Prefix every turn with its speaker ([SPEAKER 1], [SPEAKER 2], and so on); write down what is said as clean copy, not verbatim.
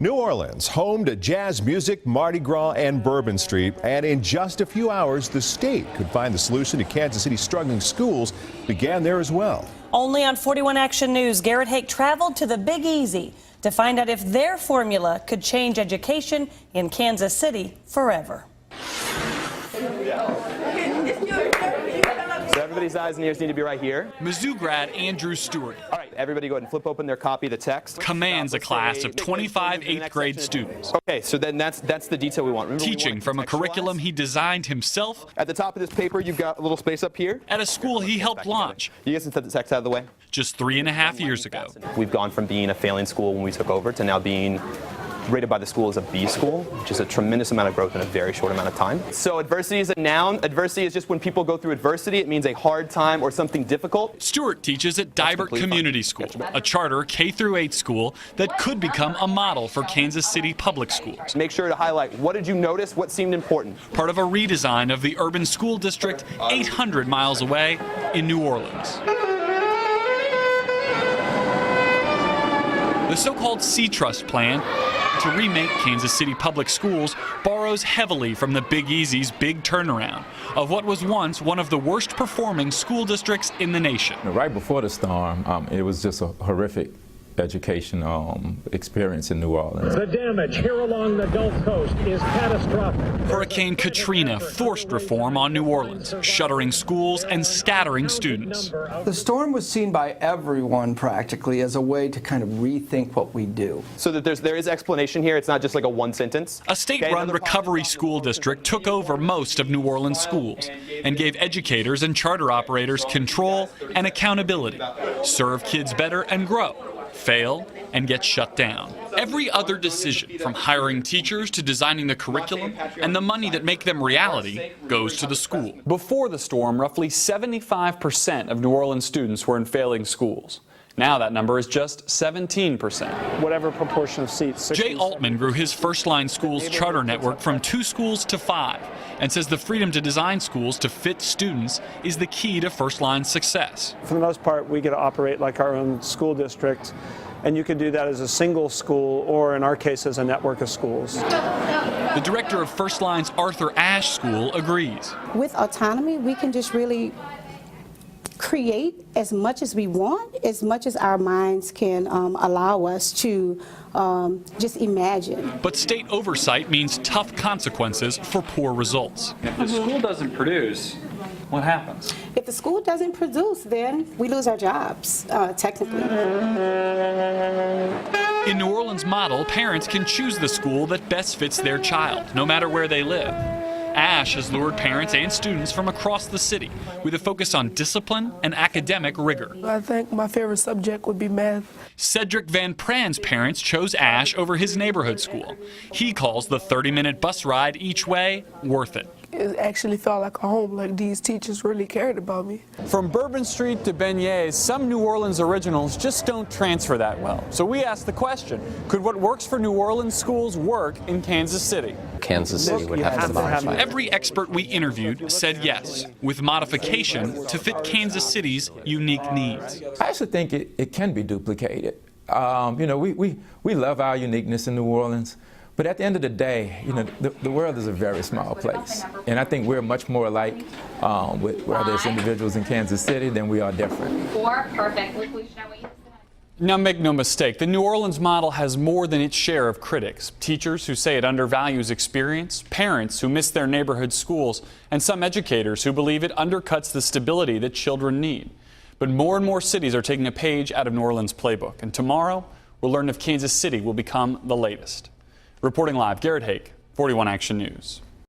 [SPEAKER 1] New Orleans, home to jazz music, Mardi Gras, and Bourbon Street. And in just a few hours, the state could find the solution to Kansas City's struggling schools. Began there as well.
[SPEAKER 2] Only on 41 Action News, Garrett Haake traveled to the Big Easy to find out if their formula could change education in Kansas City forever.
[SPEAKER 3] So everybody's eyes and ears need to be right here.
[SPEAKER 4] Mizzou grad Andrew Stewart.
[SPEAKER 3] All right, everybody go ahead and flip open their copy of the text.
[SPEAKER 4] Commands a class of 25 8th grade students.
[SPEAKER 3] Okay, so then that's the detail we want. Remember,
[SPEAKER 4] Teaching from a curriculum he designed himself.
[SPEAKER 3] At the top of this paper, you've got a little space up here.
[SPEAKER 4] At a school he helped launch.
[SPEAKER 3] You guys can set the text out of the way.
[SPEAKER 4] Just 3.5 years ago.
[SPEAKER 3] We've gone from being a failing school when we took over to now being rated by the school as a B school, which is a tremendous amount of growth in a very short amount of time. So adversity is a noun. Adversity is just when people go through adversity. It means a hard time or something difficult.
[SPEAKER 4] Stewart teaches at Dibert Community School, a charter K-8 school that could become a model for Kansas City public schools.
[SPEAKER 3] Make sure to highlight what did you notice, what seemed important.
[SPEAKER 4] Part of a redesign of the urban school district 800 miles away in New Orleans. The so-called C-Trust plan to remake Kansas City public schools borrows heavily from the Big Easy's big turnaround of what was once one of the worst performing school districts in the nation.
[SPEAKER 5] Right before the storm, it was just a horrific education experience in New Orleans.
[SPEAKER 6] The damage here along the Gulf Coast is catastrophic.
[SPEAKER 4] Hurricane Katrina forced reform on New Orleans, shuttering schools and scattering students.
[SPEAKER 7] The storm was seen by everyone practically as a way to kind of rethink what we do.
[SPEAKER 3] So that there is explanation here. It's not just like a one sentence.
[SPEAKER 4] A state-run recovery school district took over most of New Orleans schools and gave educators and charter operators control and accountability. Serve kids better and grow. Fail and get shut down. Every other decision, from hiring teachers to designing the curriculum and the money that make them reality, goes to the school.
[SPEAKER 8] Before the storm, roughly 75% of New Orleans students were in failing schools. Now that number is just 17%.
[SPEAKER 6] Whatever proportion of seats.
[SPEAKER 4] Jay Altman grew his First Line Schools charter network from 2 schools to 5 and says the freedom to design schools to fit students is the key to First Line's success.
[SPEAKER 6] For the most part, we get to operate like our own school district, and you can do that as a single school or, in our case, as a network of schools.
[SPEAKER 4] The director of First Line's Arthur Ashe School agrees.
[SPEAKER 9] With autonomy, we can just really create as much as we want, as much as our minds can allow us to just imagine.
[SPEAKER 4] But state oversight means tough consequences for poor results.
[SPEAKER 8] If the school doesn't produce, what happens?
[SPEAKER 9] If the school doesn't produce, then we lose our jobs, technically.
[SPEAKER 4] In New Orleans' model, parents can choose the school that best fits their child, no matter where they live. Ashe has lured parents and students from across the city with a focus on discipline and academic rigor.
[SPEAKER 10] I think my favorite subject would be math.
[SPEAKER 4] Cedric Van Pran's parents chose Ashe over his neighborhood school. He calls the 30-minute bus ride each way worth it.
[SPEAKER 10] It actually felt like a home, like these teachers really cared about me.
[SPEAKER 8] From Bourbon Street to Beignets, some New Orleans originals just don't transfer that well. So we asked the question, could what works for New Orleans schools work in Kansas City?
[SPEAKER 11] Kansas City would have to modify.
[SPEAKER 4] Every expert we interviewed said yes, with modification to fit Kansas City's unique needs.
[SPEAKER 5] I actually think it can be duplicated. You know, we love our uniqueness in New Orleans. But at the end of the day, you know, the world is a very small place. And I think we're much more alike with whether it's individuals in Kansas City than we are different.
[SPEAKER 8] Now make no mistake, the New Orleans model has more than its share of critics. Teachers who say it undervalues experience, parents who miss their neighborhood schools, and some educators who believe it undercuts the stability that children need. But more and more cities are taking a page out of New Orleans' playbook. And tomorrow, we'll learn if Kansas City will become the latest. Reporting live, Garrett Haake, 41 Action News.